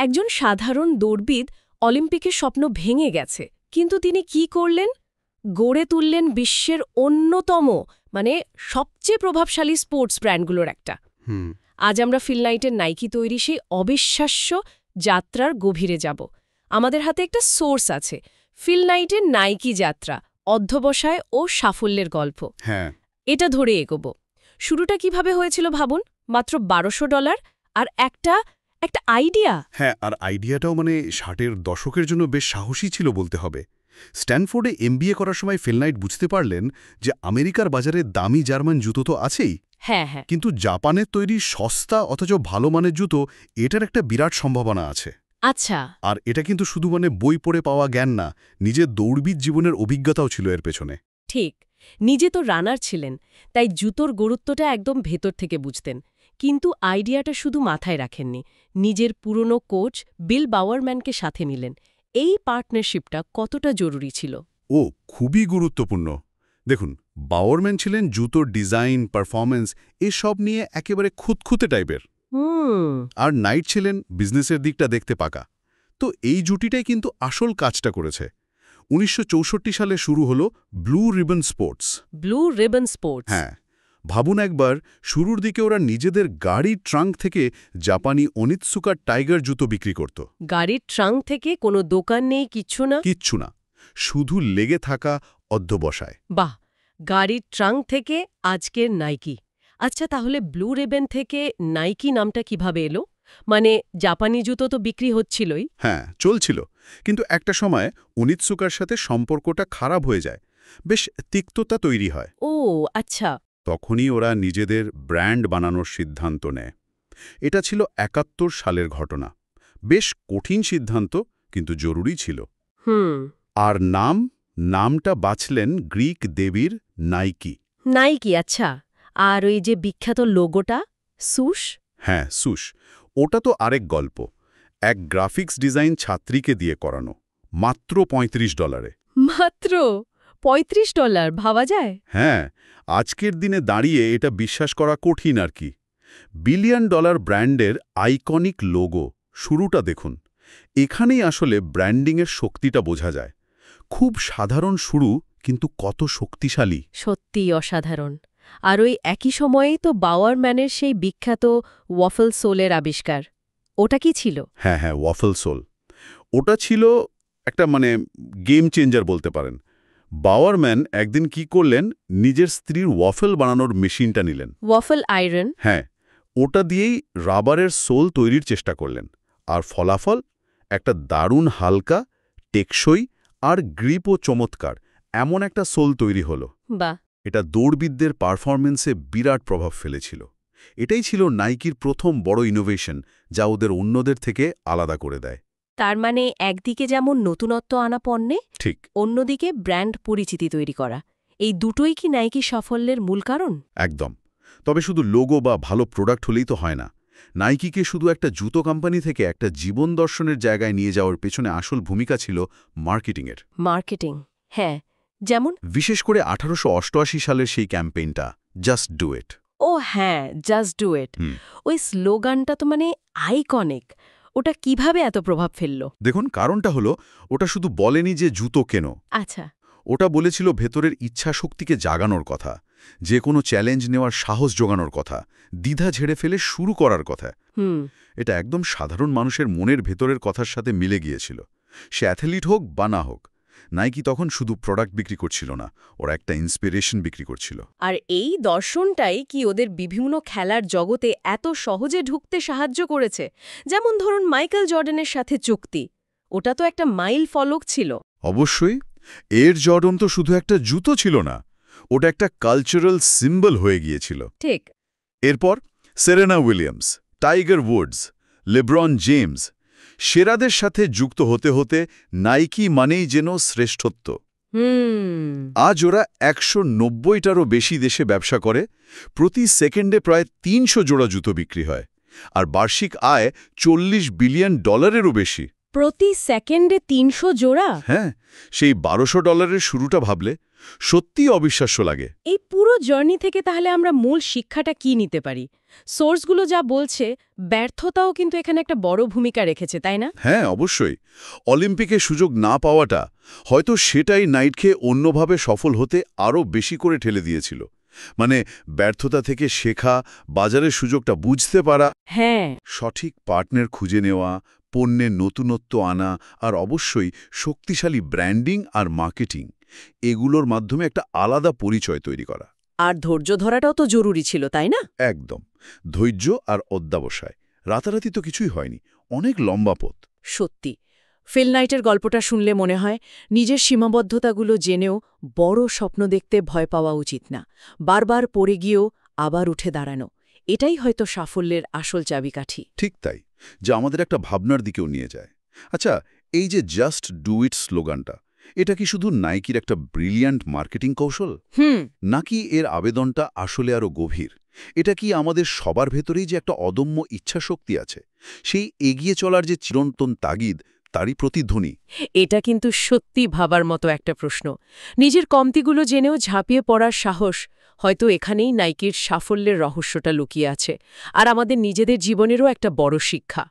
একজন সাধারণ দৌড়বিদ অলিম্পিকের স্বপ্ন ভেঙে গেছে, কিন্তু তিনি কি করলেন? গড়ে তুললেন বিশ্বের অন্যতম সবচেয়ে প্রভাবশালী স্পোর্টস ব্র্যান্ডগুলোর একটা। আজ আমরা ফিল নাইটের নাইকি তৈরি সেই অবিশ্বাস্য যাত্রার গভীরে যাব। আমাদের হাতে একটা সোর্স আছে, ফিল নাইটের নাইকি যাত্রা, অধ্যবসায় ও সাফল্যের গল্প। হ্যাঁ, এটা ধরে এগোবো। শুরুটা কিভাবে হয়েছিল ভাবুন, মাত্র $1200 আর একটা আইডিয়া। হ্যাঁ, আর আইডিয়াটাও 60-এর দশকের জন্য বেশ সাহসী ছিল বলতে হবে। স্ট্যানফোর্ডে এমবিএ করার সময় ফিল নাইট বুঝতে পারলেন যে আমেরিকার বাজারে দামি জার্মান জুতো তো আছেই, হ্যাঁ হ্যাঁ, কিন্তু জাপানের তৈরি সস্তা অথচ ভালো মানের জুতো, এটার একটা বিরাট সম্ভাবনা আছে। আচ্ছা। আর এটা কিন্তু শুধু বই পড়ে পাওয়া জ্ঞান না, নিজের দৌড়বিদ জীবনের অভিজ্ঞতাও ছিল এর পেছনে। ঠিক, নিজে তো রানার ছিলেন, তাই জুতোর গুরুত্বটা একদম ভেতর থেকে বুঝতেন। কিন্তু আইডিয়াটা শুধু মাথায় রাখেননি, নিজের পুরনো কোচ বিল বাওয়ারম্যানকে সাথে নিলেন। এই পার্টনারশিপটা কতটা জরুরি ছিল? ও খুবই গুরুত্বপূর্ণ। দেখুন, বাওয়ারম্যান ছিলেন জুতোর ডিজাইন, পারফরমেন্স এসব নিয়ে একেবারে খুঁতখুঁতে টাইপের, আর নাইট ছিলেন বিজনেসের দিকটা দেখতে পাকা। তো এই জুটিটাই কিন্তু আসল কাজটা করেছে। 1964 সালে শুরু হলো blue ribbon sports. Blue ribbon sports? হ্যাঁ, ভাবুন একবার, শুরুর দিকে ওরা নিজেদের গাড়ির ট্রাঙ্ক থেকে জাপানি অনিৎসুকা টাইগার জুতো বিক্রি করত। গাড়ির ট্রাঙ্ক থেকে? কোনো দোকান নেই, কিচ্ছু না? কিচ্ছু না, শুধু লেগে থাকা অধ্যবসায়। বাহ, গাড়ির ট্রাঙ্ক থেকে আজকের নাইকি। আচ্ছা, তাহলে ব্লু রিবন থেকে নাইকি নামটা কিভাবে এলো? জাপানি জুতো তো বিক্রি হচ্ছিলই। হ্যাঁ, চলছিল, কিন্তু একটা সময় অনিৎসুকার সাথে সম্পর্কটা খারাপ হয়ে যায়, বেশ তিক্ততা তৈরি হয়। ও আচ্ছা। তখনই ওরা নিজেদের ব্র্যান্ড বানানোর সিদ্ধান্ত নেয়। এটা ছিল 71 সালের ঘটনা। বেশ কঠিন সিদ্ধান্ত, কিন্তু জরুরি ছিল। আর নামটা বাছলেন গ্রিক দেবীর নাইকি। নাইকি, আচ্ছা। আর ওই যে বিখ্যাত লোগোটা, সুশ? হ্যাঁ, সুশ। ওটা তো আরেক গল্প। এক গ্রাফিক্স ডিজাইন ছাত্রীকে দিয়ে করানো, মাত্র $35। মাত্র $35? ভাবা যায়? হ্যাঁ, আজকের দিনে দাঁড়িয়ে এটা বিশ্বাস করা কঠিন আর কি। $1 বিলিয়ন ব্র্যান্ডের আইকনিক লোগো, শুরুটা দেখুন। এখানেই আসলে ব্র্যান্ডিংয়ের শক্তিটা বোঝা যায়। খুব সাধারণ শুরু, কিন্তু কত শক্তিশালী। সত্যিই অসাধারণ। আর ওই একই সময়েই তো বাওয়ারম্যানের সেই বিখ্যাত ওয়াফল সোলের আবিষ্কার। ওটা কি ছিল? হ্যাঁ হ্যাঁ, ওয়াফল সোল। ওটা ছিল একটা গেম চেঞ্জার বলতে পারেন। বাওয়ারম্যান একদিন কি করলেন, নিজের স্ত্রীর ওয়াফল বানানোর মেশিনটা নিলেন। Waffle iron? হ্যাঁ, ওটা দিয়েই রাবারের সোল তৈরির চেষ্টা করলেন। আর ফলাফল একটা দারুণ হালকা, টেকসই আর গ্রিপও চমৎকার এমন একটা সোল তৈরি হলো। বাহ! এটা দৌড়বিদদের পারফরমেন্সে বিরাট প্রভাব ফেলেছিল। এটাই ছিল নাইকির প্রথম বড় ইনোভেশন, যা ওদের অন্যদের থেকে আলাদা করে দেয়। তার একদিকে যেমন নতুনত্ব আনা পণ্যে, ঠিক, অন্যদিকে ব্র্যান্ড পরিচিতি তৈরি করা। এই দুটোই কি নাইকি সাফল্যের মূল কারণ? একদম। তবে শুধু লোগো বা ভালো প্রোডাক্ট হলেই তো হয় না। নাইকিকে শুধু একটা জুতো কোম্পানি থেকে একটা জীবন দর্শনের জায়গায় নিয়ে যাওয়ার পেছনে আসল ভূমিকা ছিল মার্কেটিংয়ের। মার্কেটিং? হ্যাঁ, যেমন? বিশেষ করে 1888 সালের সেই ক্যাম্পেইনটা, জাস্ট ডু ইট। ও হ্যাঁ, জাস্ট ডু ইট। ওই স্লোগানটা তো আইকনিক। ওটা কিভাবে এত প্রভাব ফেলল? দেখুন, কারণটা হলো, ওটা শুধু বলেনি যে জুতো কেনো। আচ্ছা। ওটা বলেছিল ভেতরের ইচ্ছা শক্তিকে জাগানোর কথা, যে কোনো চ্যালেঞ্জ নেওয়ার সাহস জোগানোর কথা, দ্বিধা ঝেড়ে ফেলে শুরু করার কথা। এটা একদম সাধারণ মানুষের মনের ভেতরের কথার সাথে মিলে গিয়েছিল। সে অ্যাথলিট হোক বা না হোক, নাইকি তখন শুধু প্রোডাক্ট বিক্রি করছিল না, ওরা একটা ইন্সপিরেশন বিক্রি করছিল। আর এই দর্শনটাই কি ওদের বিভিন্ন খেলার জগতে এত সহজে ঢুকতে সাহায্য করেছে? যেমন ধরুন মাইকেল জর্ডানের সাথে চুক্তি, ওটা তো একটা মাইল ফলক ছিল। অবশ্যই। এর জর্ডন তো শুধু একটা জুতো ছিল না, ওটা একটা কালচারাল সিম্বল হয়ে গিয়েছিল। ঠিক। এরপর Serena Williams, Tiger Woods, LeBron James, সেরাদের সাথে যুক্ত হতে হতে নাইকি মানেই যেন শ্রেষ্ঠত্ব। আজ ওরা 190টারও বেশি দেশে ব্যবসা করে, প্রতি সেকেন্ডে প্রায় 300 জোড়া জুতো বিক্রি হয়, আর বার্ষিক আয় $40 বিলিয়নেরও বেশি। প্রতি সেকেন্ডে 300 জোড়া? হ্যাঁ, সেই $1200 শুরুটা ভাবলে সত্যিই অবিশ্বাস্য লাগে। এই পুরো জার্নি থেকে তাহলে আমরা মূল শিক্ষাটা কি নিতে পারি? সোর্সগুলো যা বলছে, ব্যর্থতাও কিন্তু এখানে একটা বড় ভূমিকা রেখেছে, তাই না? হ্যাঁ, অবশ্যই। অলিম্পিকে সুযোগ না পাওয়াটা হয়তো সেটাই নাইটকে অন্যভাবে সফল হতে আরও বেশি করে ঠেলে দিয়েছিল। মানে ব্যর্থতা থেকে শেখা, বাজারের সুযোগটা বুঝতে পারা, হ্যাঁ। সঠিক পার্টনার খুঁজে নেওয়া, পণ্যের নতুনত্ব আনা, আর অবশ্যই শক্তিশালী ব্র্যান্ডিং আর মার্কেটিং, এগুলোর মাধ্যমে একটা আলাদা পরিচয় তৈরি করা। আর ধৈর্য ধরাটাও তো জরুরি ছিল, তাই না? একদম। ধৈর্য আর অধ্যাবসায়। রাতারাতি তো কিছুই হয়নি, অনেক লম্বা পথ। সত্যি। ফিল নাইটের গল্পটা শুনলে মনে হয় নিজের সীমাবদ্ধতাগুলো জেনেও বড় স্বপ্ন দেখতে ভয় পাওয়া উচিত না। বারবার পড়ে গিয়েও আবার উঠে দাঁড়ানো, এটাই হয়তো সাফল্যের আসল চাবিকাঠি। ঠিক তাই, যা আমাদের একটা ভাবনার দিকেও নিয়ে যায়। আচ্ছা, এই যে জাস্ট ডু ইট স্লোগানটা, এটা কি শুধু নাইকির একটা ব্রিলিয়ান্ট মার্কেটিং কৌশল, নাকি এর আবেদনটা আসলে আরও গভীর? এটা কি আমাদের সবার ভেতরেই যে একটা অদম্য ইচ্ছাশক্তি আছে, সেই এগিয়ে চলার যে চিরন্তন তাগিদ, তারই প্রতিধ্বনি? এটা কিন্তু সত্যি ভাবার মতো একটা প্রশ্ন। নিজের কমতিগুলো জেনেও ঝাঁপিয়ে পড়ার সাহস হয়তো এখানেই নাইকির সাফল্যের রহস্যটা লুকিয়ে আছে, আর আমাদের নিজেদের জীবনেরও একটা বড় শিক্ষা।